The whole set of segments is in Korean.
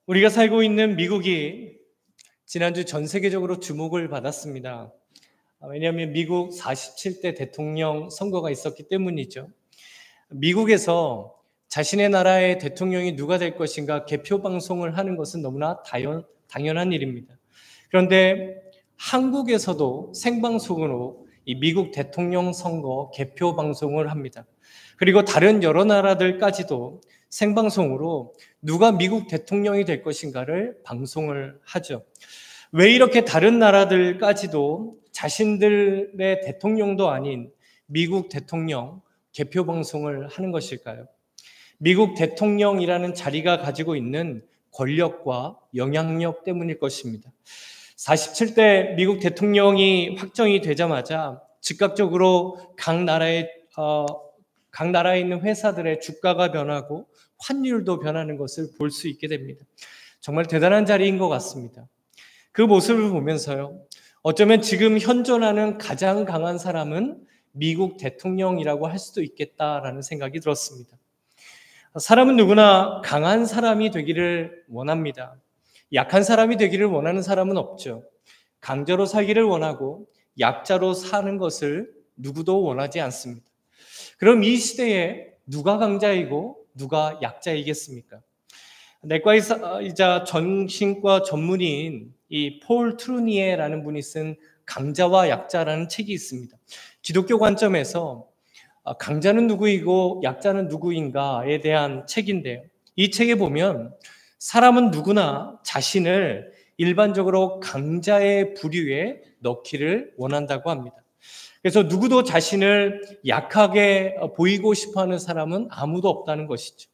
우리가 살고 있는 미국이 지난주 전 세계적으로 주목을 받았습니다. 왜냐하면 미국 47대 대통령 선거가 있었기 때문이죠. 미국에서 자신의 나라의 대통령이 누가 될 것인가 개표 방송을 하는 것은 너무나 당연한 일입니다. 그런데 한국에서도 생방송으로 이 미국 대통령 선거 개표 방송을 합니다. 그리고 다른 여러 나라들까지도 생방송으로 누가 미국 대통령이 될 것인가를 방송을 하죠. 왜 이렇게 다른 나라들까지도 자신들의 대통령도 아닌 미국 대통령 개표 방송을 하는 것일까요? 미국 대통령이라는 자리가 가지고 있는 권력과 영향력 때문일 것입니다. 47대 미국 대통령이 확정이 되자마자 즉각적으로 각 나라에 있는 회사들의 주가가 변하고 환율도 변하는 것을 볼 수 있게 됩니다. 정말 대단한 자리인 것 같습니다. 그 모습을 보면서요, 어쩌면 지금 현존하는 가장 강한 사람은 미국 대통령이라고 할 수도 있겠다라는 생각이 들었습니다. 사람은 누구나 강한 사람이 되기를 원합니다. 약한 사람이 되기를 원하는 사람은 없죠. 강자로 살기를 원하고 약자로 사는 것을 누구도 원하지 않습니다. 그럼 이 시대에 누가 강자이고 누가 약자이겠습니까? 내과의사 정신과 전문의인 이 폴 트루니에라는 분이 쓴 강자와 약자라는 책이 있습니다. 기독교 관점에서 강자는 누구이고 약자는 누구인가에 대한 책인데요. 이 책에 보면 사람은 누구나 자신을 일반적으로 강자의 부류에 넣기를 원한다고 합니다. 그래서 누구도 자신을 약하게 보이고 싶어하는 사람은 아무도 없다는 것이죠.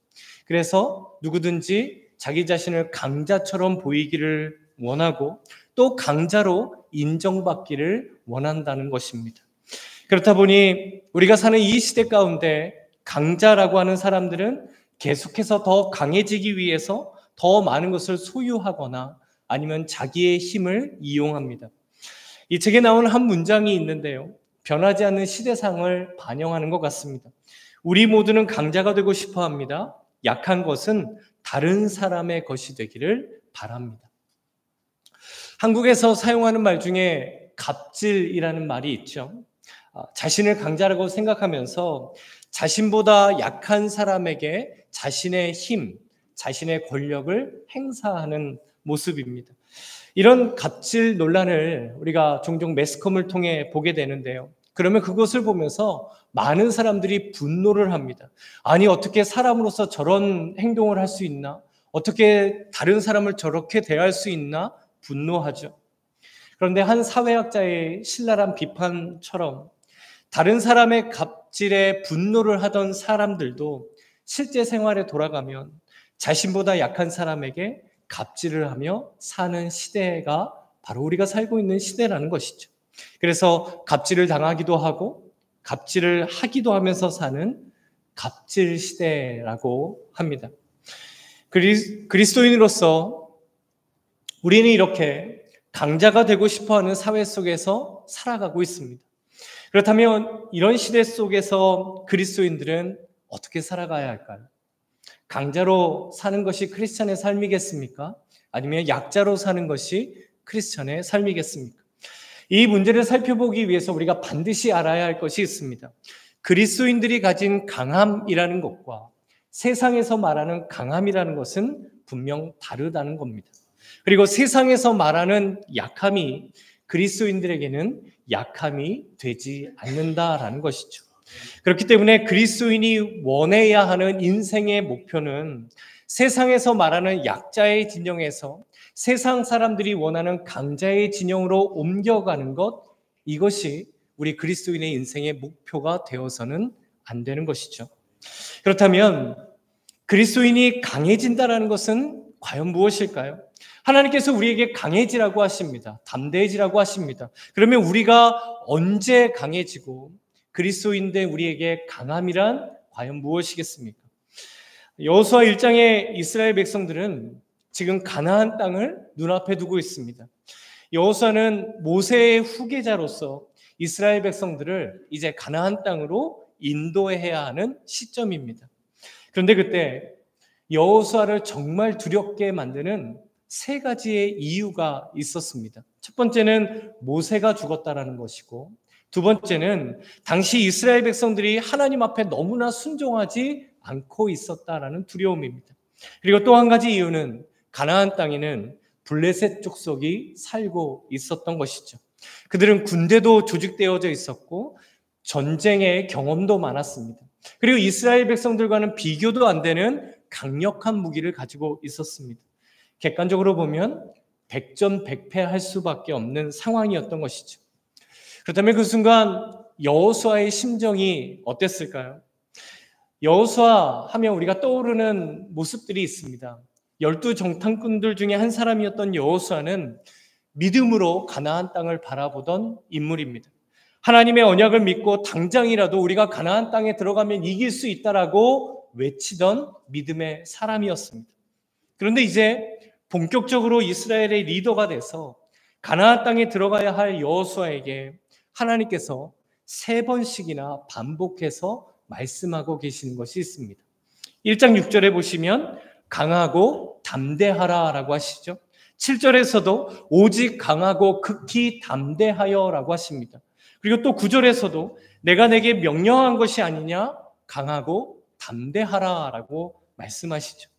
그래서 누구든지 자기 자신을 강자처럼 보이기를 원하고 또 강자로 인정받기를 원한다는 것입니다. 그렇다 보니 우리가 사는 이 시대 가운데 강자라고 하는 사람들은 계속해서 더 강해지기 위해서 더 많은 것을 소유하거나 아니면 자기의 힘을 이용합니다. 이 책에 나오는 한 문장이 있는데요. 변하지 않는 시대상을 반영하는 것 같습니다. 우리 모두는 강자가 되고 싶어 합니다. 약한 것은 다른 사람의 것이 되기를 바랍니다. 한국에서 사용하는 말 중에 갑질이라는 말이 있죠. 자신을 강자라고 생각하면서 자신보다 약한 사람에게 자신의 힘, 자신의 권력을 행사하는 모습입니다. 이런 갑질 논란을 우리가 종종 매스컴을 통해 보게 되는데요. 그러면 그것을 보면서 많은 사람들이 분노를 합니다. 아니, 어떻게 사람으로서 저런 행동을 할 수 있나? 어떻게 다른 사람을 저렇게 대할 수 있나? 분노하죠. 그런데 한 사회학자의 신랄한 비판처럼 다른 사람의 갑질에 분노를 하던 사람들도 실제 생활에 돌아가면 자신보다 약한 사람에게 갑질을 하며 사는 시대가 바로 우리가 살고 있는 시대라는 것이죠. 그래서 갑질을 당하기도 하고 갑질을 하기도 하면서 사는 갑질 시대라고 합니다. 그리스도인으로서 우리는 이렇게 강자가 되고 싶어하는 사회 속에서 살아가고 있습니다. 그렇다면 이런 시대 속에서 그리스도인들은 어떻게 살아가야 할까요? 강자로 사는 것이 크리스찬의 삶이겠습니까? 아니면 약자로 사는 것이 크리스찬의 삶이겠습니까? 이 문제를 살펴보기 위해서 우리가 반드시 알아야 할 것이 있습니다. 그리스도인들이 가진 강함이라는 것과 세상에서 말하는 강함이라는 것은 분명 다르다는 겁니다. 그리고 세상에서 말하는 약함이 그리스도인들에게는 약함이 되지 않는다라는 것이죠. 그렇기 때문에 그리스도인이 원해야 하는 인생의 목표는 세상에서 말하는 약자의 진영에서 세상 사람들이 원하는 강자의 진영으로 옮겨가는 것, 이것이 우리 그리스도인의 인생의 목표가 되어서는 안 되는 것이죠. 그렇다면 그리스도인이 강해진다는 것은 과연 무엇일까요? 하나님께서 우리에게 강해지라고 하십니다. 담대해지라고 하십니다. 그러면 우리가 언제 강해지고 그리스도인데 우리에게 강함이란 과연 무엇이겠습니까? 여호수아 1장의 이스라엘 백성들은 지금 가나안 땅을 눈앞에 두고 있습니다. 여호수아는 모세의 후계자로서 이스라엘 백성들을 이제 가나안 땅으로 인도해야 하는 시점입니다. 그런데 그때 여호수아를 정말 두렵게 만드는 세 가지의 이유가 있었습니다. 첫 번째는 모세가 죽었다라는 것이고, 두 번째는 당시 이스라엘 백성들이 하나님 앞에 너무나 순종하지 않고 있었다라는 두려움입니다. 그리고 또 한 가지 이유는 가나안 땅에는 블레셋 족속이 살고 있었던 것이죠. 그들은 군대도 조직되어져 있었고 전쟁의 경험도 많았습니다. 그리고 이스라엘 백성들과는 비교도 안 되는 강력한 무기를 가지고 있었습니다. 객관적으로 보면 백전백패할 수밖에 없는 상황이었던 것이죠. 그렇다면 그 순간 여호수아의 심정이 어땠을까요? 여호수아 하면 우리가 떠오르는 모습들이 있습니다. 12정탐꾼들 중에 한 사람이었던 여호수아는 믿음으로 가나안 땅을 바라보던 인물입니다. 하나님의 언약을 믿고 당장이라도 우리가 가나안 땅에 들어가면 이길 수 있다라고 외치던 믿음의 사람이었습니다. 그런데 이제 본격적으로 이스라엘의 리더가 돼서 가나안 땅에 들어가야 할 여호수아에게 하나님께서 3번씩이나 반복해서 말씀하고 계시는 것이 있습니다. 1장 6절에 보시면 강하고 담대하라 라고 하시죠. 7절에서도 오직 강하고 극히 담대하여 라고 하십니다. 그리고 또 9절에서도 내가 내게 명령한 것이 아니냐 강하고 담대하라 라고 말씀하시죠.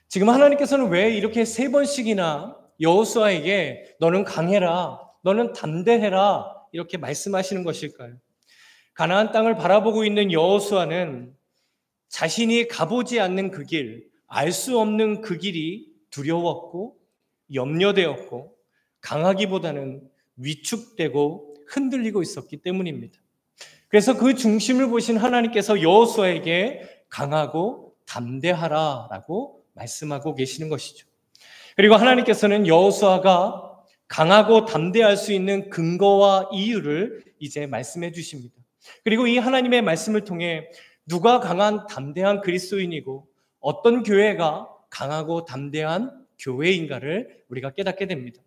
지금 하나님께서는 왜 이렇게 3번씩이나 여호수아에게 너는 강해라, 너는 담대해라 이렇게 말씀하시는 것일까요? 가나안 땅을 바라보고 있는 여호수아는 자신이 가보지 않는 그 길, 알 수 없는 그 길이 두려웠고 염려되었고 강하기보다는 위축되고 흔들리고 있었기 때문입니다. 그래서 그 중심을 보신 하나님께서 여호수아에게 강하고 담대하라라고 말씀하고 계시는 것이죠. 그리고 하나님께서는 여호수아가 강하고 담대할 수 있는 근거와 이유를 이제 말씀해 주십니다. 그리고 이 하나님의 말씀을 통해 누가 강한 담대한 그리스도인이고 어떤 교회가 강하고 담대한 교회인가를 우리가 깨닫게 됩니다.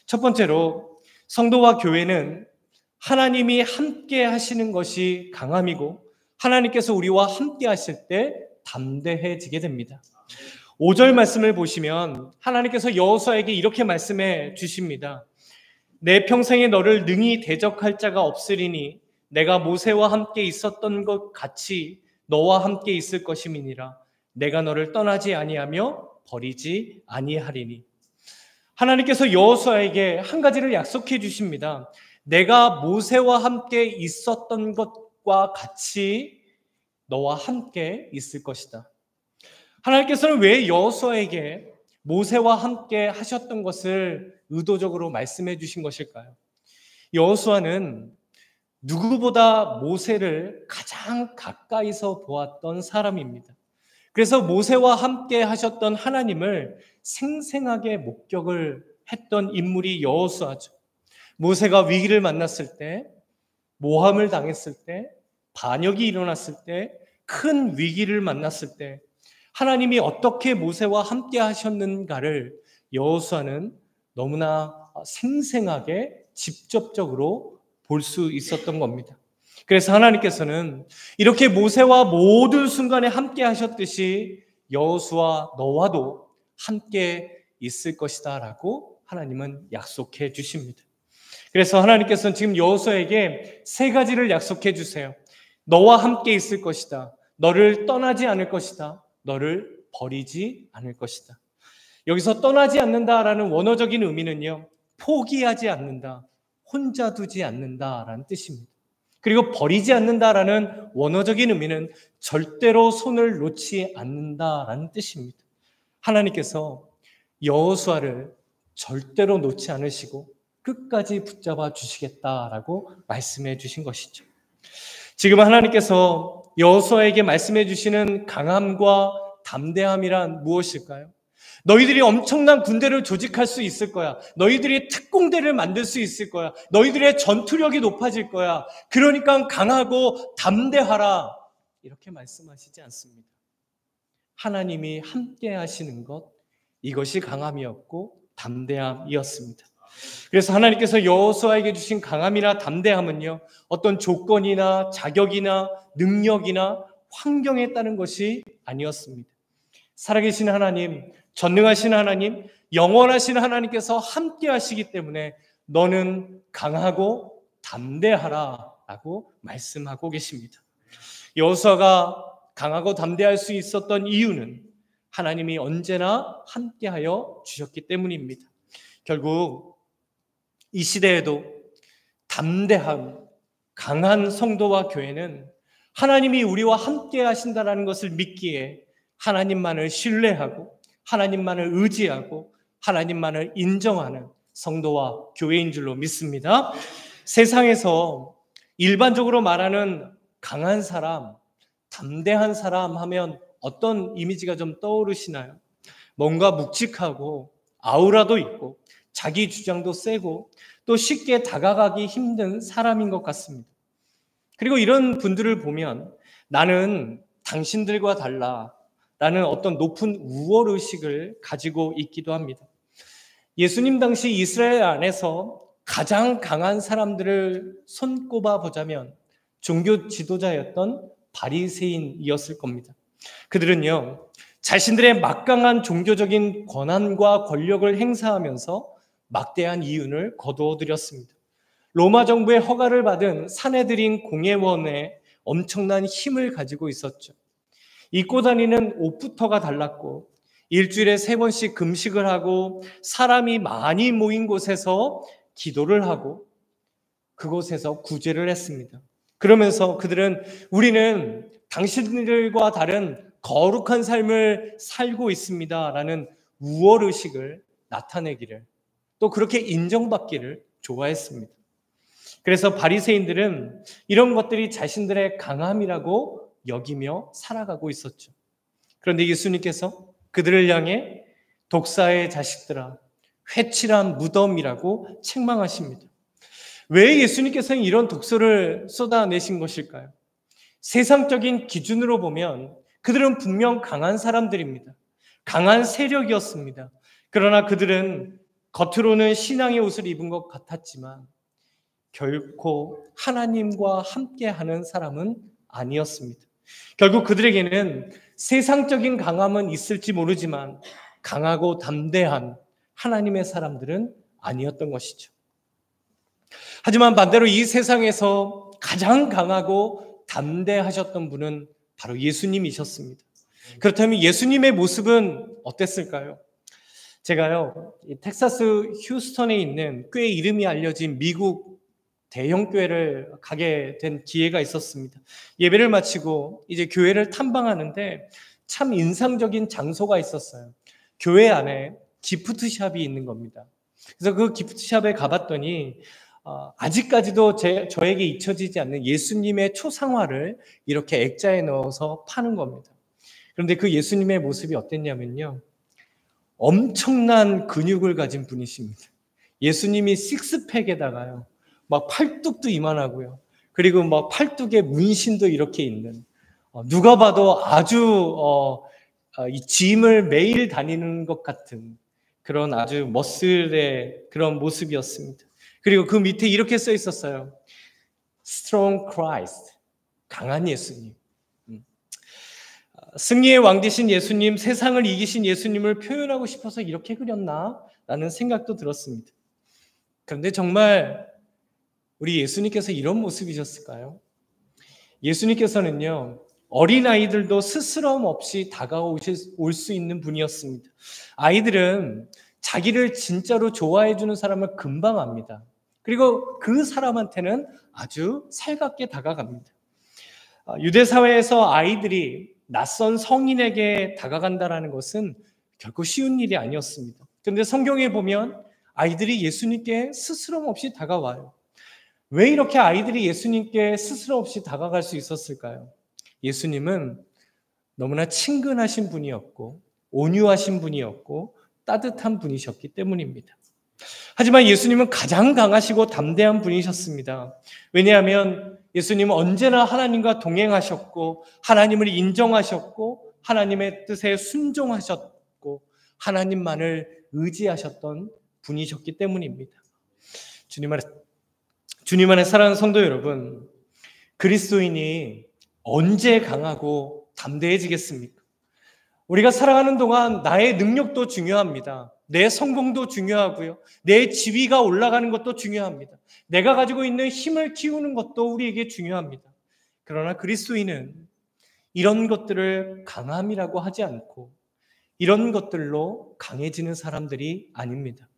첫 번째로 성도와 교회는 하나님이 함께 하시는 것이 강함이고 하나님께서 우리와 함께 하실 때 담대해지게 됩니다. 5절 말씀을 보시면 하나님께서 여호수아에게 이렇게 말씀해 주십니다. 내 평생에 너를 능히 대적할 자가 없으리니 내가 모세와 함께 있었던 것 같이 너와 함께 있을 것임이니라. 내가 너를 떠나지 아니하며 버리지 아니하리니. 하나님께서 여호수아에게 한 가지를 약속해 주십니다. 내가 모세와 함께 있었던 것과 같이 너와 함께 있을 것이다. 하나님께서는 왜 여호수아에게 모세와 함께 하셨던 것을 의도적으로 말씀해 주신 것일까요? 여호수아는 누구보다 모세를 가장 가까이서 보았던 사람입니다. 그래서 모세와 함께 하셨던 하나님을 생생하게 목격을 했던 인물이 여호수아죠. 모세가 위기를 만났을 때, 모함을 당했을 때, 반역이 일어났을 때, 큰 위기를 만났을 때 하나님이 어떻게 모세와 함께 하셨는가를 여호수아는 너무나 생생하게 직접적으로 볼 수 있었던 겁니다. 그래서 하나님께서는 이렇게 모세와 모든 순간에 함께 하셨듯이 여호수아 너와도 함께 있을 것이다 라고 하나님은 약속해 주십니다. 그래서 하나님께서는 지금 여호수아에게 3가지를 약속해 주세요. 너와 함께 있을 것이다. 너를 떠나지 않을 것이다. 너를 버리지 않을 것이다. 여기서 떠나지 않는다라는 원어적인 의미는요, 포기하지 않는다, 혼자 두지 않는다라는 뜻입니다. 그리고 버리지 않는다라는 원어적인 의미는 절대로 손을 놓지 않는다라는 뜻입니다. 하나님께서 여호수아를 절대로 놓지 않으시고 끝까지 붙잡아 주시겠다라고 말씀해 주신 것이죠. 지금 하나님께서 여호수아에게 말씀해 주시는 강함과 담대함이란 무엇일까요? 너희들이 엄청난 군대를 조직할 수 있을 거야. 너희들이 특공대를 만들 수 있을 거야. 너희들의 전투력이 높아질 거야. 그러니까 강하고 담대하라. 이렇게 말씀하시지 않습니다. 하나님이 함께 하시는 것, 이것이 강함이었고 담대함이었습니다. 그래서 하나님께서 여호수아에게 주신 강함이나 담대함은요, 어떤 조건이나 자격이나 능력이나 환경에 따른 것이 아니었습니다. 살아계신 하나님, 전능하신 하나님, 영원하신 하나님께서 함께 하시기 때문에 너는 강하고 담대하라 라고 말씀하고 계십니다. 여호수아가 강하고 담대할 수 있었던 이유는 하나님이 언제나 함께하여 주셨기 때문입니다. 결국 이 시대에도 담대한 강한 성도와 교회는 하나님이 우리와 함께 하신다는 것을 믿기에 하나님만을 신뢰하고 하나님만을 의지하고 하나님만을 인정하는 성도와 교회인 줄로 믿습니다. 세상에서 일반적으로 말하는 강한 사람, 담대한 사람 하면 어떤 이미지가 좀 떠오르시나요? 뭔가 묵직하고 아우라도 있고 자기 주장도 세고 또 쉽게 다가가기 힘든 사람인 것 같습니다. 그리고 이런 분들을 보면 나는 당신들과 달라 라는 어떤 높은 우월의식을 가지고 있기도 합니다. 예수님 당시 이스라엘 안에서 가장 강한 사람들을 손꼽아 보자면 종교 지도자였던 바리새인이었을 겁니다. 그들은요, 자신들의 막강한 종교적인 권한과 권력을 행사하면서 막대한 이윤을 거두어들였습니다. 로마 정부의 허가를 받은 사내들인 공회원에 엄청난 힘을 가지고 있었죠. 입고 다니는 옷부터가 달랐고 일주일에 3번씩 금식을 하고 사람이 많이 모인 곳에서 기도를 하고 그곳에서 구제를 했습니다. 그러면서 그들은 우리는 당신들과 다른 거룩한 삶을 살고 있습니다 라는 우월의식을 나타내기를 또 그렇게 인정받기를 좋아했습니다. 그래서 바리새인들은 이런 것들이 자신들의 강함이라고 여기며 살아가고 있었죠. 그런데 예수님께서 그들을 향해 독사의 자식들아, 회칠한 무덤이라고 책망하십니다. 왜 예수님께서는 이런 독소를 쏟아내신 것일까요? 세상적인 기준으로 보면 그들은 분명 강한 사람들입니다. 강한 세력이었습니다. 그러나 그들은 겉으로는 신앙의 옷을 입은 것 같았지만 결코 하나님과 함께하는 사람은 아니었습니다. 결국 그들에게는 세상적인 강함은 있을지 모르지만 강하고 담대한 하나님의 사람들은 아니었던 것이죠. 하지만 반대로 이 세상에서 가장 강하고 담대하셨던 분은 바로 예수님이셨습니다. 그렇다면 예수님의 모습은 어땠을까요? 제가요, 텍사스 휴스턴에 있는 꽤 이름이 알려진 미국 대형 교회를 가게 된 기회가 있었습니다. 예배를 마치고 이제 교회를 탐방하는데 참 인상적인 장소가 있었어요. 교회 안에 기프트샵이 있는 겁니다. 그래서 그 기프트샵에 가봤더니 아직까지도 저에게 잊혀지지 않는 예수님의 초상화를 이렇게 액자에 넣어서 파는 겁니다. 그런데 그 예수님의 모습이 어땠냐면요, 엄청난 근육을 가진 분이십니다. 예수님이 식스팩에다가요, 막 팔뚝도 이만하고요. 그리고 막 팔뚝에 문신도 이렇게 있는, 누가 봐도 아주 이 짐을 매일 다니는 것 같은 그런 아주 머슬의 그런 모습이었습니다. 그리고 그 밑에 이렇게 써 있었어요. Strong Christ, 강한 예수님. 승리의 왕 되신 예수님, 세상을 이기신 예수님을 표현하고 싶어서 이렇게 그렸나? 라는 생각도 들었습니다. 그런데 정말 우리 예수님께서 이런 모습이셨을까요? 예수님께서는요, 어린아이들도 스스럼 없이 다가올 수 있는 분이었습니다. 아이들은 자기를 진짜로 좋아해 주는 사람을 금방 압니다. 그리고 그 사람한테는 아주 살갑게 다가갑니다. 유대 사회에서 아이들이 낯선 성인에게 다가간다는 것은 결코 쉬운 일이 아니었습니다. 그런데 성경에 보면 아이들이 예수님께 스스럼 없이 다가와요. 왜 이렇게 아이들이 예수님께 스스럼 없이 다가갈 수 있었을까요? 예수님은 너무나 친근하신 분이었고 온유하신 분이었고 따뜻한 분이셨기 때문입니다. 하지만 예수님은 가장 강하시고 담대한 분이셨습니다. 왜냐하면 예수님은 언제나 하나님과 동행하셨고 하나님을 인정하셨고 하나님의 뜻에 순종하셨고 하나님만을 의지하셨던 분이셨기 때문입니다. 주님 안에 사랑하는 성도 여러분, 그리스도인이 언제 강하고 담대해지겠습니까? 우리가 살아가는 동안 나의 능력도 중요합니다. 내 성공도 중요하고요. 내 지위가 올라가는 것도 중요합니다. 내가 가지고 있는 힘을 키우는 것도 우리에게 중요합니다. 그러나 그리스도인은 이런 것들을 강함이라고 하지 않고 이런 것들로 강해지는 사람들이 아닙니다.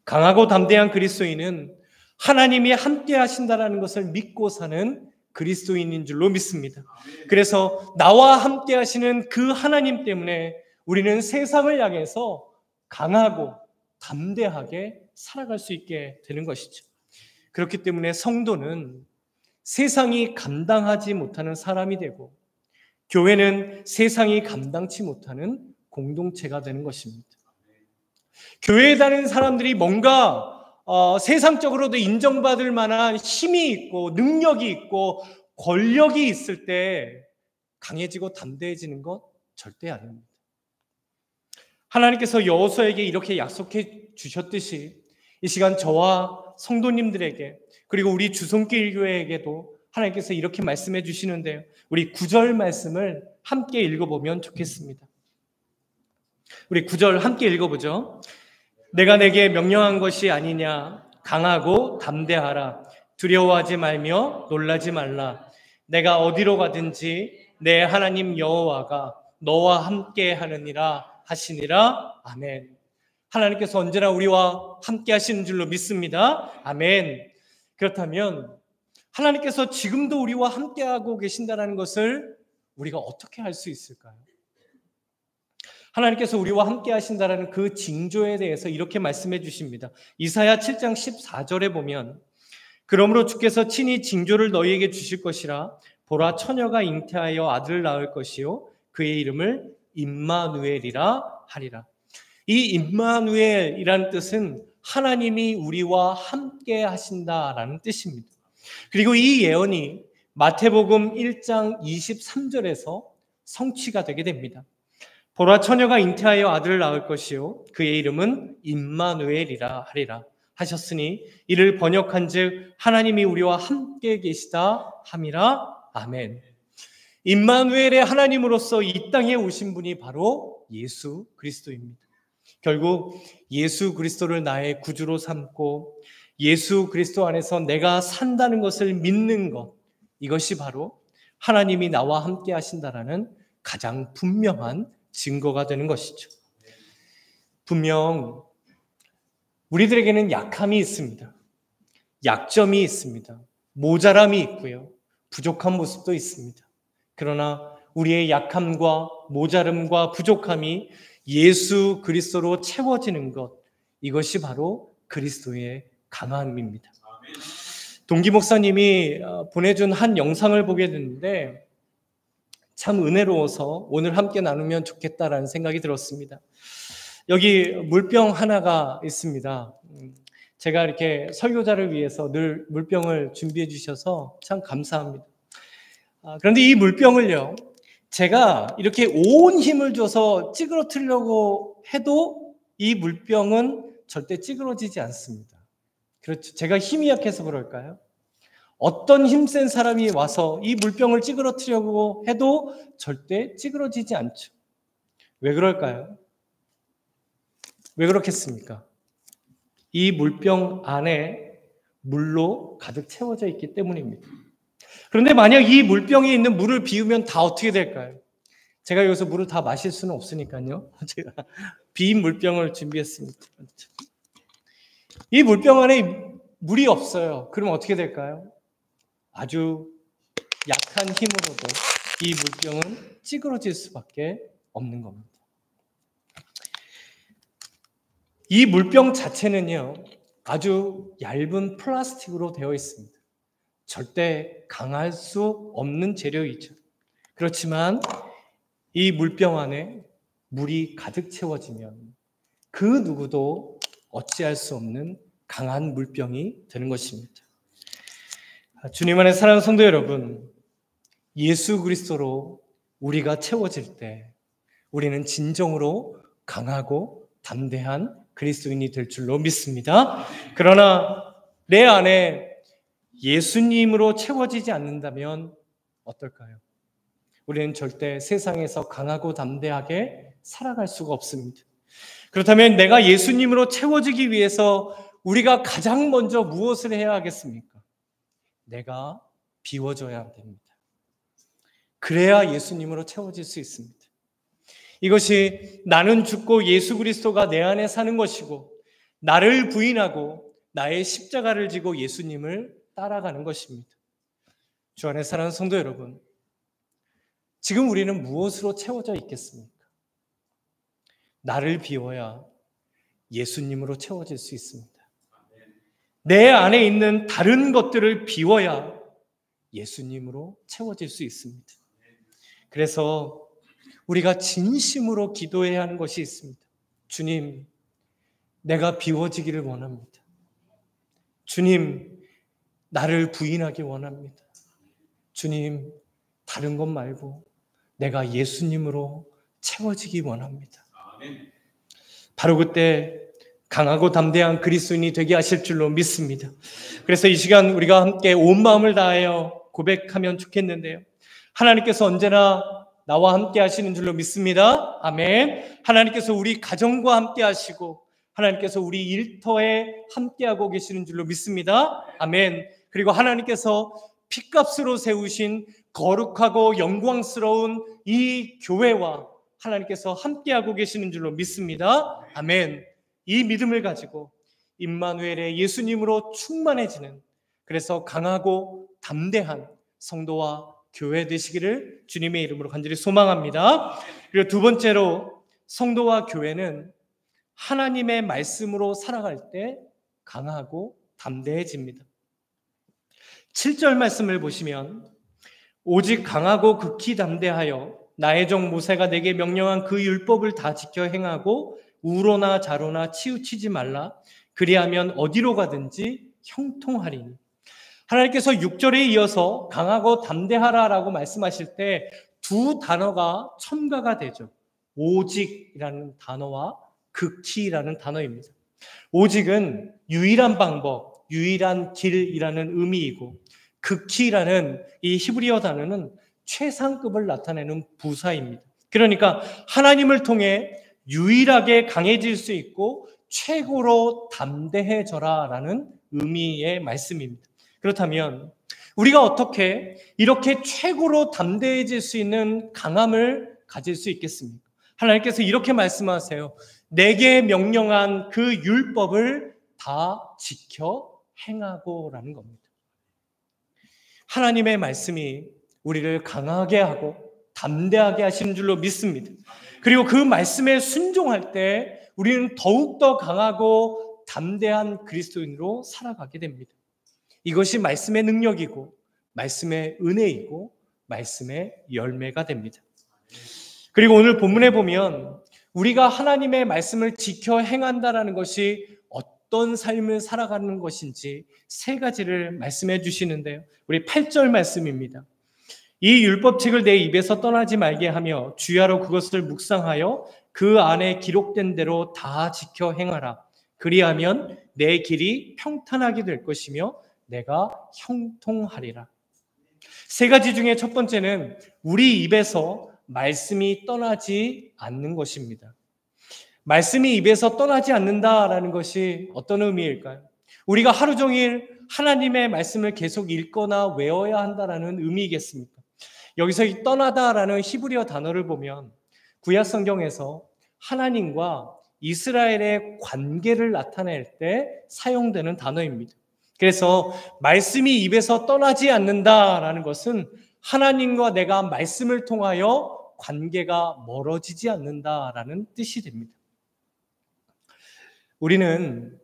강하고 담대한 그리스도인은 하나님이 함께 하신다는 것을 믿고 사는 그리스도인인 줄로 믿습니다. 그래서 나와 함께 하시는 그 하나님 때문에 우리는 세상을 향해서 강하고 담대하게 살아갈 수 있게 되는 것이죠. 그렇기 때문에 성도는 세상이 감당하지 못하는 사람이 되고 교회는 세상이 감당치 못하는 공동체가 되는 것입니다. 교회에 다니는 사람들이 뭔가 세상적으로도 인정받을 만한 힘이 있고 능력이 있고 권력이 있을 때 강해지고 담대해지는 것 절대 아닙니다. 하나님께서 여호수아에게 이렇게 약속해 주셨듯이 이 시간 저와 성도님들에게 그리고 우리 주손길 교회에게도 하나님께서 이렇게 말씀해 주시는데요. 우리 9절 말씀을 함께 읽어보면 좋겠습니다. 우리 9절 함께 읽어보죠. 내가 내게 명령한 것이 아니냐. 강하고 담대하라. 두려워하지 말며 놀라지 말라. 내가 어디로 가든지 내 하나님 여호와가 너와 함께 하느니라 하시니라. 아멘. 하나님께서 언제나 우리와 함께 하시는 줄로 믿습니다. 아멘. 그렇다면 하나님께서 지금도 우리와 함께하고 계신다는 것을 우리가 어떻게 알 수 있을까요? 하나님께서 우리와 함께 하신다는 그 징조에 대해서 이렇게 말씀해 주십니다. 이사야 7장 14절에 보면 그러므로 주께서 친히 징조를 너희에게 주실 것이라. 보라, 처녀가 잉태하여 아들을 낳을 것이요 그의 이름을 임마누엘이라 하리라. 이 임마누엘이라는 뜻은 하나님이 우리와 함께 하신다라는 뜻입니다. 그리고 이 예언이 마태복음 1장 23절에서 성취가 되게 됩니다. 보라, 처녀가 잉태하여 아들을 낳을 것이요 그의 이름은 임마누엘이라 하리라 하셨으니 이를 번역한즉 하나님이 우리와 함께 계시다 함이라. 아멘. 임마누엘의 하나님으로서 이 땅에 오신 분이 바로 예수 그리스도입니다. 결국 예수 그리스도를 나의 구주로 삼고 예수 그리스도 안에서 내가 산다는 것을 믿는 것, 이것이 바로 하나님이 나와 함께 하신다라는 가장 분명한 증거가 되는 것이죠. 분명 우리들에게는 약함이 있습니다. 약점이 있습니다. 모자람이 있고요. 부족한 모습도 있습니다. 그러나 우리의 약함과 모자람과 부족함이 예수 그리스도로 채워지는 것, 이것이 바로 그리스도의 강함입니다. 동기 목사님이 보내준 한 영상을 보게 됐는데 참 은혜로워서 오늘 함께 나누면 좋겠다라는 생각이 들었습니다. 여기 물병 하나가 있습니다. 제가 이렇게 설교자를 위해서 늘 물병을 준비해 주셔서 참 감사합니다. 그런데 이 물병을요, 제가 이렇게 온 힘을 줘서 찌그러뜨리려고 해도 이 물병은 절대 찌그러지지 않습니다. 그렇죠. 제가 힘이 약해서 그럴까요? 어떤 힘센 사람이 와서 이 물병을 찌그러뜨리려고 해도 절대 찌그러지지 않죠. 왜 그럴까요? 왜 그렇겠습니까? 이 물병 안에 물로 가득 채워져 있기 때문입니다. 그런데 만약 이 물병에 있는 물을 비우면 다 어떻게 될까요? 제가 여기서 물을 다 마실 수는 없으니까요. 제가 빈 물병을 준비했습니다. 이 물병 안에 물이 없어요. 그럼 어떻게 될까요? 아주 약한 힘으로도 이 물병은 찌그러질 수밖에 없는 겁니다. 이 물병 자체는요, 아주 얇은 플라스틱으로 되어 있습니다. 절대 강할 수 없는 재료이죠. 그렇지만 이 물병 안에 물이 가득 채워지면 그 누구도 어찌할 수 없는 강한 물병이 되는 것입니다. 주님 안에 사랑하는 성도 여러분, 예수 그리스도로 우리가 채워질 때 우리는 진정으로 강하고 담대한 그리스도인이 될 줄로 믿습니다. 그러나 내 안에 예수님으로 채워지지 않는다면 어떨까요? 우리는 절대 세상에서 강하고 담대하게 살아갈 수가 없습니다. 그렇다면 내가 예수님으로 채워지기 위해서 우리가 가장 먼저 무엇을 해야 하겠습니까? 내가 비워져야 됩니다. 그래야 예수님으로 채워질 수 있습니다. 이것이 나는 죽고 예수 그리스도가 내 안에 사는 것이고, 나를 부인하고 나의 십자가를 지고 예수님을 따라가는 것입니다. 주 안에 사랑하는 성도 여러분, 지금 우리는 무엇으로 채워져 있겠습니까? 나를 비워야 예수님으로 채워질 수 있습니다. 내 안에 있는 다른 것들을 비워야 예수님으로 채워질 수 있습니다. 그래서 우리가 진심으로 기도해야 하는 것이 있습니다. 주님, 내가 비워지기를 원합니다. 주님, 나를 부인하기 원합니다. 주님, 다른 것 말고 내가 예수님으로 채워지기 원합니다. 바로 그때 강하고 담대한 그리스도인이 되게 하실 줄로 믿습니다. 그래서 이 시간 우리가 함께 온 마음을 다하여 고백하면 좋겠는데요. 하나님께서 언제나 나와 함께 하시는 줄로 믿습니다. 아멘. 하나님께서 우리 가정과 함께 하시고 하나님께서 우리 일터에 함께하고 계시는 줄로 믿습니다. 아멘. 그리고 하나님께서 핏값으로 세우신 거룩하고 영광스러운 이 교회와 하나님께서 함께하고 계시는 줄로 믿습니다. 아멘. 이 믿음을 가지고 임마누엘의 예수님으로 충만해지는, 그래서 강하고 담대한 성도와 교회 되시기를 주님의 이름으로 간절히 소망합니다. 그리고 두 번째로, 성도와 교회는 하나님의 말씀으로 살아갈 때 강하고 담대해집니다. 7절 말씀을 보시면, 오직 강하고 극히 담대하여 나의 종 모세가 내게 명령한 그 율법을 다 지켜 행하고 우로나 좌로나 치우치지 말라. 그리하면 어디로 가든지 형통하리니. 하나님께서 6절에 이어서 강하고 담대하라라고 말씀하실 때 두 단어가 첨가가 되죠. 오직이라는 단어와 극히라는 단어입니다. 오직은 유일한 방법, 유일한 길이라는 의미이고, 극히라는 이 히브리어 단어는 최상급을 나타내는 부사입니다. 그러니까 하나님을 통해 유일하게 강해질 수 있고 최고로 담대해져라라는 의미의 말씀입니다. 그렇다면 우리가 어떻게 이렇게 최고로 담대해질 수 있는 강함을 가질 수 있겠습니까? 하나님께서 이렇게 말씀하세요. 내게 명령한 그 율법을 다 지켜 행하고라는 겁니다. 하나님의 말씀이 우리를 강하게 하고 담대하게 하시는 줄로 믿습니다. 그리고 그 말씀에 순종할 때 우리는 더욱더 강하고 담대한 그리스도인으로 살아가게 됩니다. 이것이 말씀의 능력이고 말씀의 은혜이고 말씀의 열매가 됩니다. 그리고 오늘 본문에 보면 우리가 하나님의 말씀을 지켜 행한다라는 것이 어떤 삶을 살아가는 것인지 세 가지를 말씀해 주시는데요. 우리 8절 말씀입니다. 이 율법책을 내 입에서 떠나지 말게 하며 주야로 그것을 묵상하여 그 안에 기록된 대로 다 지켜 행하라. 그리하면 내 길이 평탄하게 될 것이며 내가 형통하리라. 세 가지 중에 첫 번째는 우리 입에서 말씀이 떠나지 않는 것입니다. 말씀이 입에서 떠나지 않는다라는 것이 어떤 의미일까요? 우리가 하루 종일 하나님의 말씀을 계속 읽거나 외워야 한다라는 의미이겠습니까? 여기서 이 떠나다라는 히브리어 단어를 보면 구약 성경에서 하나님과 이스라엘의 관계를 나타낼 때 사용되는 단어입니다. 그래서 말씀이 입에서 떠나지 않는다라는 것은 하나님과 내가 말씀을 통하여 관계가 멀어지지 않는다라는 뜻이 됩니다. 우리는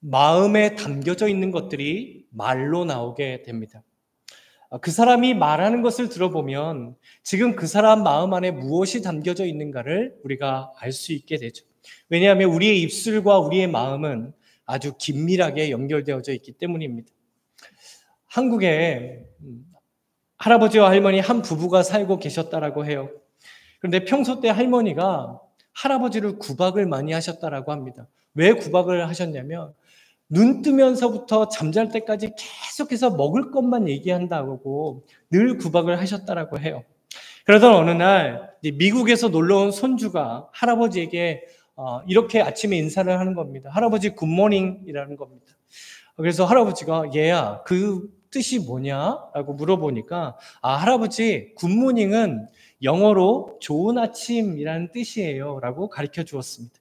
마음에 담겨져 있는 것들이 말로 나오게 됩니다. 그 사람이 말하는 것을 들어보면 지금 그 사람 마음 안에 무엇이 담겨져 있는가를 우리가 알 수 있게 되죠. 왜냐하면 우리의 입술과 우리의 마음은 아주 긴밀하게 연결되어져 있기 때문입니다. 한국에 할아버지와 할머니 한 부부가 살고 계셨다라고 해요. 그런데 평소 때 할머니가 할아버지를 구박을 많이 하셨다라고 합니다. 왜 구박을 하셨냐면 눈 뜨면서부터 잠잘 때까지 계속해서 먹을 것만 얘기한다고 늘 구박을 하셨다라고 해요. 그러던 어느 날 미국에서 놀러 온 손주가 할아버지에게 이렇게 아침에 인사를 하는 겁니다. 할아버지 굿모닝이라는 겁니다. 그래서 할아버지가 얘야 그 뜻이 뭐냐? 라고 물어보니까 할아버지 굿모닝은 영어로 좋은 아침이라는 뜻이에요 라고 가르쳐 주었습니다.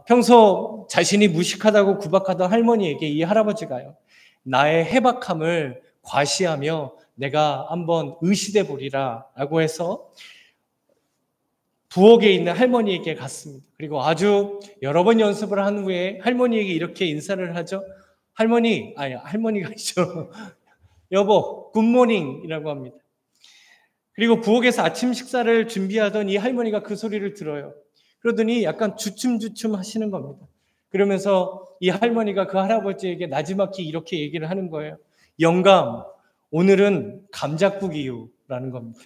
평소 자신이 무식하다고 구박하던 할머니에게 이 할아버지가요, 나의 해박함을 과시하며 내가 한번 의시돼 보리라 라고 해서 부엌에 있는 할머니에게 갔습니다. 그리고 아주 여러 번 연습을 한 후에 할머니에게 이렇게 인사를 하죠. 할머니가 아니죠. 여보, 굿모닝이라고 합니다. 그리고 부엌에서 아침 식사를 준비하던 이 할머니가 그 소리를 들어요. 그러더니 약간 주춤주춤 하시는 겁니다. 그러면서 이 할머니가 그 할아버지에게 나지막히 이렇게 얘기를 하는 거예요. 영감, 오늘은 감자국이요라는 겁니다.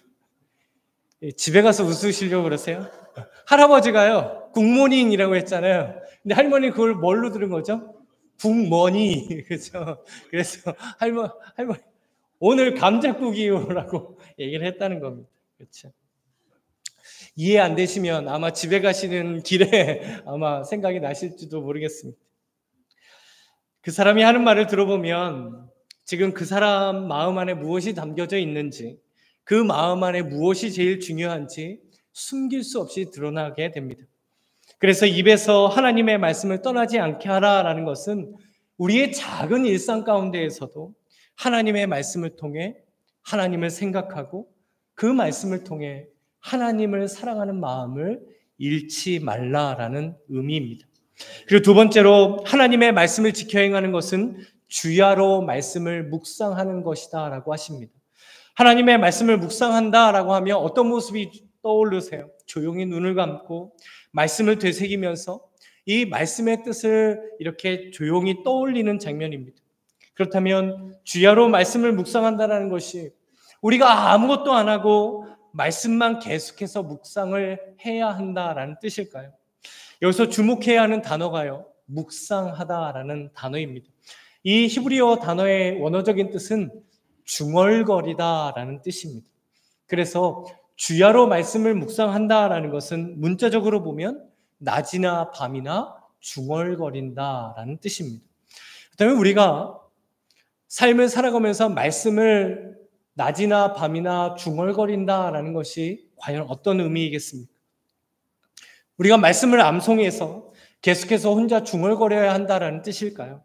집에 가서 웃으시려고 그러세요? 할아버지가요, 굿모닝이라고 했잖아요. 근데 할머니 그걸 뭘로 들은 거죠? 굿머니. 그렇죠? 그래서 할머니, 오늘 감자국이요라고 얘기를 했다는 겁니다. 그렇죠? 이해 안 되시면 아마 집에 가시는 길에 아마 생각이 나실지도 모르겠습니다. 그 사람이 하는 말을 들어보면 지금 그 사람 마음 안에 무엇이 담겨져 있는지, 그 마음 안에 무엇이 제일 중요한지 숨길 수 없이 드러나게 됩니다. 그래서 입에서 하나님의 말씀을 떠나지 않게 하라라는 것은 우리의 작은 일상 가운데에서도 하나님의 말씀을 통해 하나님을 생각하고 그 말씀을 통해 하나님을 사랑하는 마음을 잃지 말라라는 의미입니다. 그리고 두 번째로 하나님의 말씀을 지켜 행하는 것은 주야로 말씀을 묵상하는 것이다 라고 하십니다. 하나님의 말씀을 묵상한다라고 하면 어떤 모습이 떠오르세요? 조용히 눈을 감고 말씀을 되새기면서 이 말씀의 뜻을 이렇게 조용히 떠올리는 장면입니다. 그렇다면 주야로 말씀을 묵상한다는 것이 우리가 아무것도 안 하고 말씀만 계속해서 묵상을 해야 한다라는 뜻일까요? 여기서 주목해야 하는 단어가요, 묵상하다라는 단어입니다. 이 히브리어 단어의 원어적인 뜻은 중얼거리다라는 뜻입니다. 그래서 주야로 말씀을 묵상한다라는 것은 문자적으로 보면 낮이나 밤이나 중얼거린다라는 뜻입니다. 그렇다면 우리가 삶을 살아가면서 말씀을 낮이나 밤이나 중얼거린다라는 것이 과연 어떤 의미이겠습니까? 우리가 말씀을 암송해서 계속해서 혼자 중얼거려야 한다라는 뜻일까요?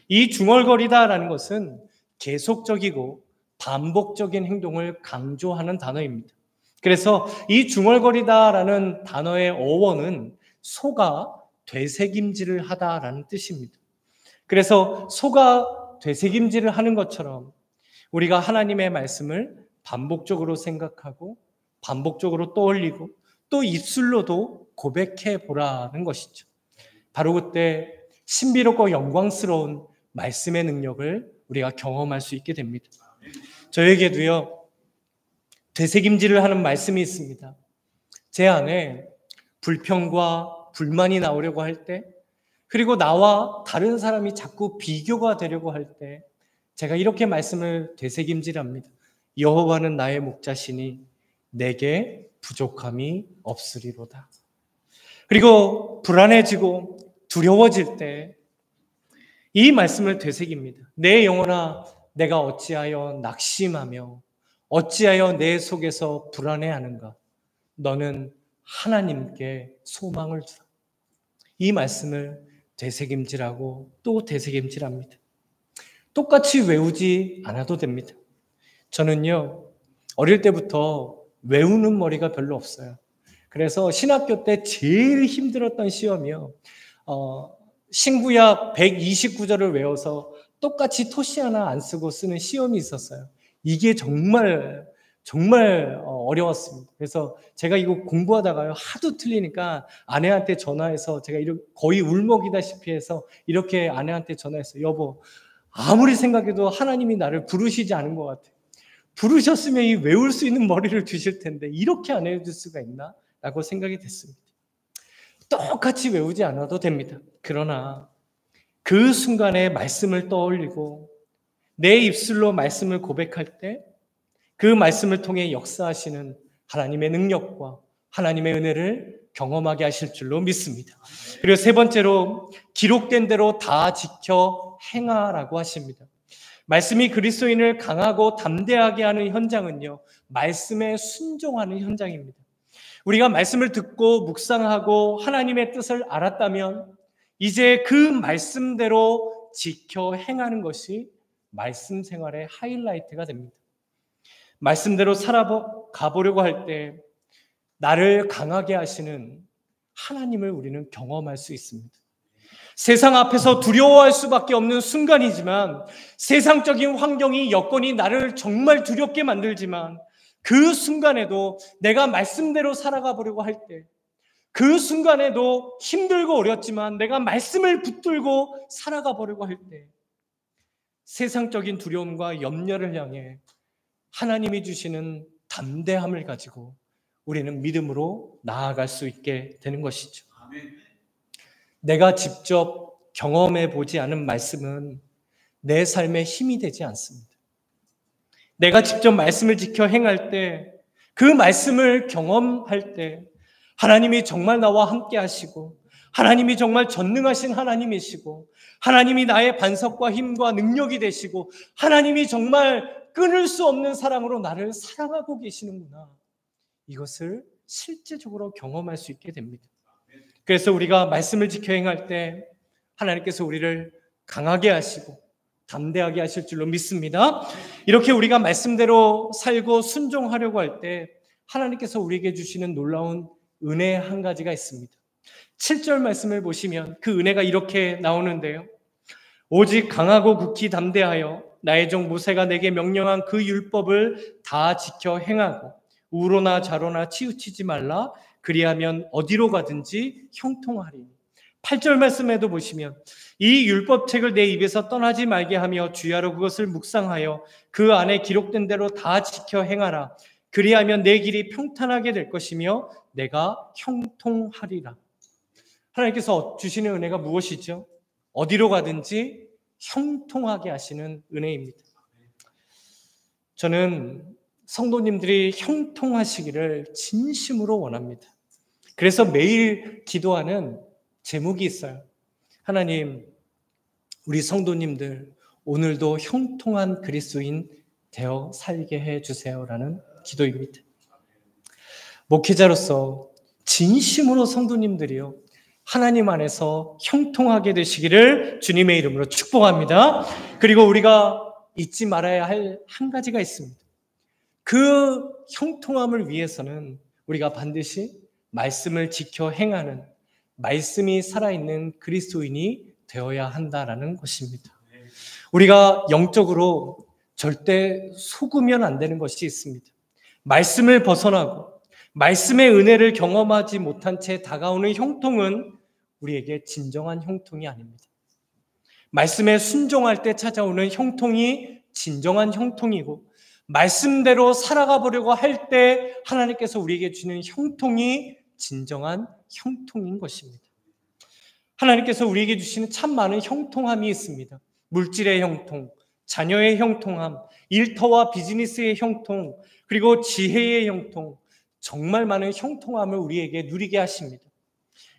이 중얼거리다라는 것은 계속적이고 반복적인 행동을 강조하는 단어입니다. 그래서 이 중얼거리다라는 단어의 어원은 소가 되새김질을 하다라는 뜻입니다. 그래서 소가 되새김질을 하는 것처럼 우리가 하나님의 말씀을 반복적으로 생각하고 반복적으로 떠올리고 또 입술로도 고백해 보라는 것이죠. 바로 그때 신비롭고 영광스러운 말씀의 능력을 우리가 경험할 수 있게 됩니다. 저에게도요, 되새김질을 하는 말씀이 있습니다. 제 안에 불평과 불만이 나오려고 할 때, 그리고 나와 다른 사람이 자꾸 비교가 되려고 할 때 제가 이렇게 말씀을 되새김질합니다. 여호와는 나의 목자시니 내게 부족함이 없으리로다. 그리고 불안해지고 두려워질 때 이 말씀을 되새깁니다. 내 영혼아, 내가 어찌하여 낙심하며 어찌하여 내 속에서 불안해하는가? 너는 하나님께 소망을 두라. 이 말씀을 되새김질하고 또 되새김질합니다. 똑같이 외우지 않아도 됩니다. 저는요, 어릴 때부터 외우는 머리가 별로 없어요. 그래서 신학교 때 제일 힘들었던 시험이요, 신구약 129절을 외워서 똑같이 토시 하나 안 쓰고 쓰는 시험이 있었어요. 이게 정말 어려웠습니다. 그래서 제가 이거 공부하다가요, 하도 틀리니까 아내한테 전화해서 제가 거의 울먹이다시피 해서 이렇게 아내한테 전화해서 여보, 아무리 생각해도 하나님이 나를 부르시지 않은 것 같아요. 부르셨으면 이 외울 수 있는 머리를 주실 텐데 이렇게 안 해줄 수가 있나? 라고 생각이 됐습니다. 똑같이 외우지 않아도 됩니다. 그러나 그 순간에 말씀을 떠올리고 내 입술로 말씀을 고백할 때 그 말씀을 통해 역사하시는 하나님의 능력과 하나님의 은혜를 경험하게 하실 줄로 믿습니다. 그리고 세 번째로 기록된 대로 다 지켜 행하라고 하십니다. 말씀이 그리스도인을 강하고 담대하게 하는 현장은요, 말씀에 순종하는 현장입니다. 우리가 말씀을 듣고 묵상하고 하나님의 뜻을 알았다면 이제 그 말씀대로 지켜 행하는 것이 말씀 생활의 하이라이트가 됩니다. 말씀대로 살아가보려고 할 때 나를 강하게 하시는 하나님을 우리는 경험할 수 있습니다. 세상 앞에서 두려워할 수밖에 없는 순간이지만, 세상적인 환경이 여건이 나를 정말 두렵게 만들지만, 그 순간에도 내가 말씀대로 살아가 보려고 할 때, 그 순간에도 힘들고 어렵지만 내가 말씀을 붙들고 살아가 보려고 할 때, 세상적인 두려움과 염려를 향해 하나님이 주시는 담대함을 가지고 우리는 믿음으로 나아갈 수 있게 되는 것이죠. 내가 직접 경험해 보지 않은 말씀은 내 삶에 힘이 되지 않습니다. 내가 직접 말씀을 지켜 행할 때, 그 말씀을 경험할 때 하나님이 정말 나와 함께 하시고, 하나님이 정말 전능하신 하나님이시고, 하나님이 나의 반석과 힘과 능력이 되시고, 하나님이 정말 끊을 수 없는 사랑으로 나를 사랑하고 계시는구나, 이것을 실제적으로 경험할 수 있게 됩니다. 그래서 우리가 말씀을 지켜 행할 때 하나님께서 우리를 강하게 하시고 담대하게 하실 줄로 믿습니다. 이렇게 우리가 말씀대로 살고 순종하려고 할 때 하나님께서 우리에게 주시는 놀라운 은혜 한 가지가 있습니다. 7절 말씀을 보시면 그 은혜가 이렇게 나오는데요. 오직 강하고 극히 담대하여 나의 종 모세가 내게 명령한 그 율법을 다 지켜 행하고 우로나 좌로나 치우치지 말라. 그리하면 어디로 가든지 형통하리니. 8절 말씀에도 보시면 이 율법책을 내 입에서 떠나지 말게 하며 주야로 그것을 묵상하여 그 안에 기록된 대로 다 지켜 행하라. 그리하면 내 길이 평탄하게 될 것이며 내가 형통하리라. 하나님께서 주시는 은혜가 무엇이죠? 어디로 가든지 형통하게 하시는 은혜입니다. 저는 성도님들이 형통하시기를 진심으로 원합니다. 그래서 매일 기도하는 제목이 있어요. 하나님, 우리 성도님들 오늘도 형통한 그리스도인 되어 살게 해주세요라는 기도입니다. 목회자로서 진심으로 성도님들이요, 하나님 안에서 형통하게 되시기를 주님의 이름으로 축복합니다. 그리고 우리가 잊지 말아야 할 한 가지가 있습니다. 그 형통함을 위해서는 우리가 반드시 말씀을 지켜 행하는, 말씀이 살아있는 그리스도인이 되어야 한다라는 것입니다. 우리가 영적으로 절대 속으면 안 되는 것이 있습니다. 말씀을 벗어나고 말씀의 은혜를 경험하지 못한 채 다가오는 형통은 우리에게 진정한 형통이 아닙니다. 말씀에 순종할 때 찾아오는 형통이 진정한 형통이고, 말씀대로 살아가 보려고 할 때 하나님께서 우리에게 주는 형통이 진정한 형통인 것입니다. 하나님께서 우리에게 주시는 참 많은 형통함이 있습니다. 물질의 형통, 자녀의 형통함, 일터와 비즈니스의 형통, 그리고 지혜의 형통, 정말 많은 형통함을 우리에게 누리게 하십니다.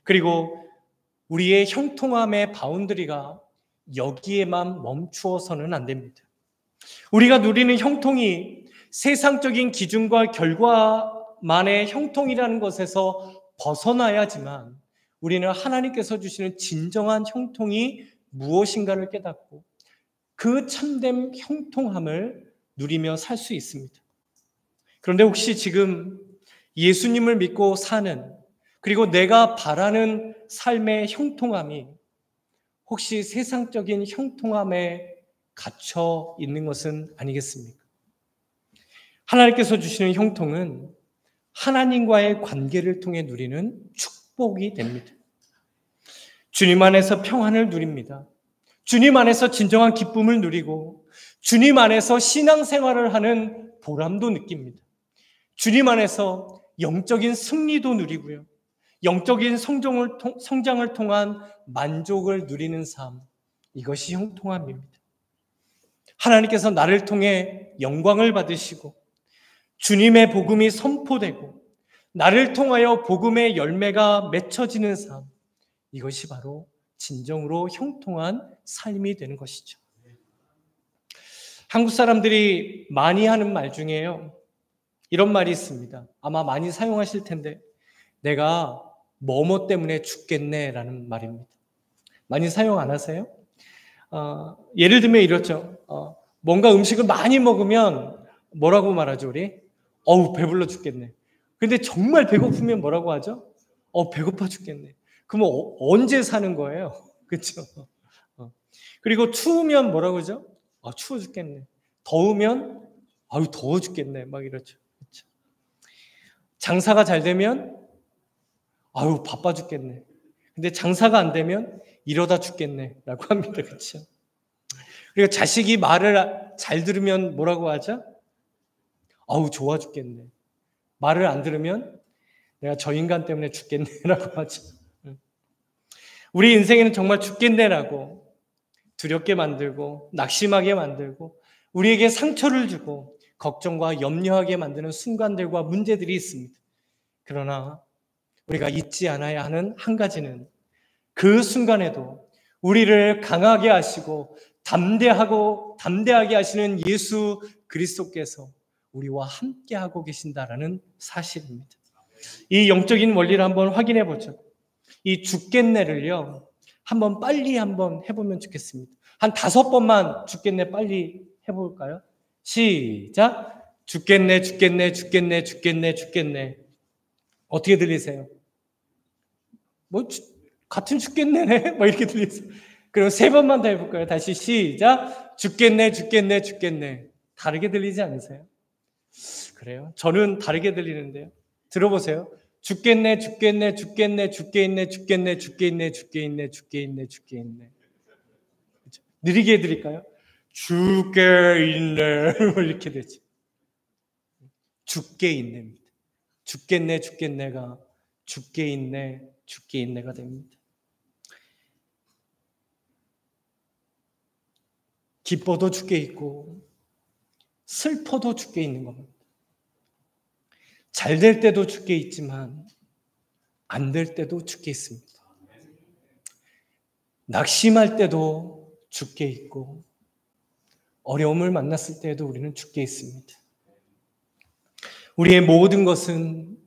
그리고 우리의 형통함의 바운더리가 여기에만 멈추어서는 안 됩니다. 우리가 누리는 형통이 세상적인 기준과 결과만의 형통이라는 것에서 벗어나야지만 우리는 하나님께서 주시는 진정한 형통이 무엇인가를 깨닫고 그 참된 형통함을 누리며 살 수 있습니다. 그런데 혹시 지금 예수님을 믿고 사는, 그리고 내가 바라는 삶의 형통함이 혹시 세상적인 형통함에 갇혀 있는 것은 아니겠습니까? 하나님께서 주시는 형통은 하나님과의 관계를 통해 누리는 축복이 됩니다. 주님 안에서 평안을 누립니다. 주님 안에서 진정한 기쁨을 누리고 주님 안에서 신앙생활을 하는 보람도 느낍니다. 주님 안에서 영적인 승리도 누리고요, 영적인 성장을 통한 만족을 누리는 삶, 이것이 형통함입니다. 하나님께서 나를 통해 영광을 받으시고 주님의 복음이 선포되고 나를 통하여 복음의 열매가 맺혀지는 삶, 이것이 바로 진정으로 형통한 삶이 되는 것이죠. 한국 사람들이 많이 하는 말 중에요, 이런 말이 있습니다. 아마 많이 사용하실 텐데, 내가 뭐뭐 때문에 죽겠네 라는 말입니다. 많이 사용 안 하세요? 예를 들면 이렇죠. 뭔가 음식을 많이 먹으면 뭐라고 말하죠, 우리? 어우, 배불러 죽겠네. 근데 정말 배고프면 뭐라고 하죠? 배고파 죽겠네. 그러면 언제 사는 거예요? 그렇죠? 그리고 추우면 뭐라고 하죠? 추워 죽겠네. 더우면 아유, 더워 죽겠네. 막 이러죠. 그렇죠? 장사가 잘 되면 아유, 바빠 죽겠네. 근데 장사가 안 되면 이러다 죽겠네 라고 합니다. 그렇죠? 그리고 자식이 말을 잘 들으면 뭐라고 하죠? 아우, 좋아 죽겠네. 말을 안 들으면 내가 저 인간 때문에 죽겠네라고 하죠. 우리 인생에는 정말 죽겠네라고 두렵게 만들고 낙심하게 만들고 우리에게 상처를 주고 걱정과 염려하게 만드는 순간들과 문제들이 있습니다. 그러나 우리가 잊지 않아야 하는 한 가지는, 그 순간에도 우리를 강하게 하시고 담대하게 하시는 예수 그리스도께서 우리와 함께하고 계신다라는 사실입니다. 이 영적인 원리를 한번 확인해 보죠. 이 죽겠네를요, 한번 빨리 한번 해보면 좋겠습니다. 한 5번만 죽겠네 빨리 해볼까요? 시작! 죽겠네, 죽겠네, 죽겠네, 죽겠네, 죽겠네. 어떻게 들리세요? 같은 죽겠네네? 이렇게 들리세요. 그럼 3번만 더 해볼까요? 다시 시작! 죽겠네, 죽겠네, 죽겠네. 다르게 들리지 않으세요? 그래요? 저는 다르게 들리는데요. 들어보세요. 죽겠네, 죽겠네, 죽겠네, 죽겠네, 죽겠네, 죽겠네, 죽겠네, 죽겠네, 죽겠네. 느리게 해드릴까요? 죽겠네. 이렇게 되죠. 죽겠네입니다. 죽겠네, 죽겠네가 죽겠네, 죽겠네가 됩니다. 기뻐도 죽게 있고 슬퍼도 죽게 있는 겁니다. 잘 될 때도 죽게 있지만 안 될 때도 죽게 있습니다. 낙심할 때도 죽게 있고 어려움을 만났을 때에도 우리는 죽게 있습니다. 우리의 모든 것은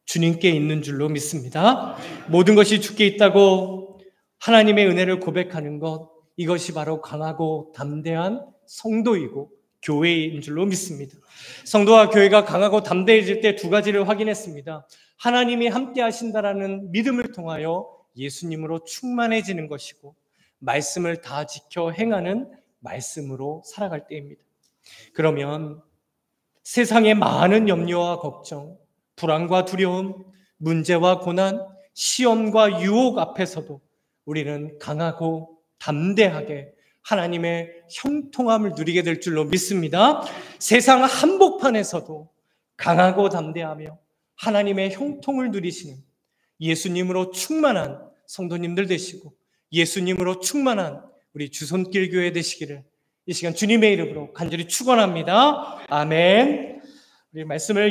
주님께 있는 줄로 믿습니다. 모든 것이 주께 있다고 하나님의 은혜를 고백하는 것, 이것이 바로 강하고 담대한 성도이고 교회인 줄로 믿습니다. 성도와 교회가 강하고 담대해질 때 2가지를 확인했습니다. 하나님이 함께 하신다라는 믿음을 통하여 예수님으로 충만해지는 것이고, 말씀을 다 지켜 행하는 말씀으로 살아갈 때입니다. 그러면 세상의 많은 염려와 걱정, 불안과 두려움, 문제와 고난, 시험과 유혹 앞에서도 우리는 강하고 담대하게 하나님의 형통함을 누리게 될 줄로 믿습니다. 세상 한복판에서도 강하고 담대하며 하나님의 형통을 누리시는 예수님으로 충만한 성도님들 되시고 예수님으로 충만한 우리 주손길 교회 되시기를 이 시간 주님의 이름으로 간절히 축원합니다. 아멘. 우리 말씀을